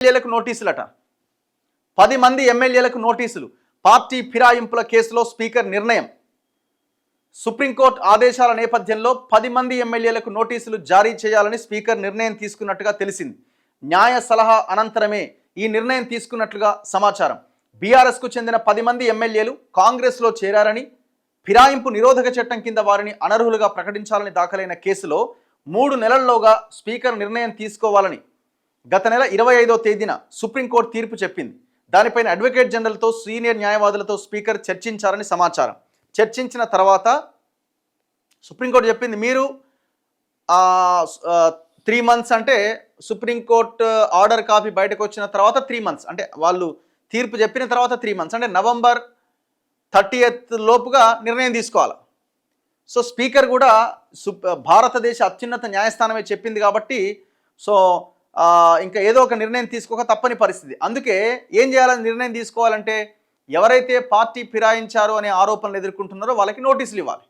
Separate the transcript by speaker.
Speaker 1: ఎమ్మెల్యేలకు నోటీసులట. 10 మంది ఎమ్మెల్యేలకు నోటీసులు. పార్టీ ఫిరాయింపుల కేసులో స్పీకర్ నిర్ణయం. సుప్రీంకోర్టు ఆదేశాల నేపథ్యంలో 10 మంది ఎమ్మెల్యేలకు నోటీసులు జారీ చేయాలని స్పీకర్ నిర్ణయం తీసుకున్నట్టుగా తెలిసింది. న్యాయ సలహా అనంతరమే ఈ నిర్ణయం తీసుకున్నట్లుగా సమాచారం. బీఆర్ఎస్కు చెందిన 10 మంది ఎమ్మెల్యేలు కాంగ్రెస్లో చేరారని, ఫిరాయింపు నిరోధక చట్టం కింద వారిని అనర్హులుగా ప్రకటించాలని దాఖలైన కేసులో 3 నెలల్లోగా స్పీకర్ నిర్ణయం తీసుకోవాలని గత నెల 25వ తేదీన సుప్రీంకోర్టు తీర్పు చెప్పింది. దానిపైన అడ్వకేట్ జనరల్తో సీనియర్ న్యాయవాదులతో స్పీకర్ చర్చించారని సమాచారం. చర్చించిన తర్వాత సుప్రీంకోర్టు చెప్పింది, మీరు 3 మంత్స్ అంటే సుప్రీంకోర్టు ఆర్డర్ కాపీ బయటకు వచ్చిన తర్వాత 3 మంత్స్ అంటే వాళ్ళు తీర్పు చెప్పిన తర్వాత 3 మంత్స్ అంటే నవంబర్ 30th లోపుగా నిర్ణయం తీసుకోవాలి. సో స్పీకర్ కూడా భారతదేశ అత్యున్నత న్యాయస్థానమే చెప్పింది కాబట్టి సో ఇంకా ఏదో ఒక నిర్ణయం తీసుకోక తప్పని పరిస్థితి. అందుకే ఏం చేయాలని నిర్ణయం తీసుకోవాలంటే ఎవరైతే పార్టీ ఫిరాయించారో అనే ఆరోపణలు ఎదుర్కొంటున్నారో వాళ్ళకి నోటీసులు ఇవ్వాలి.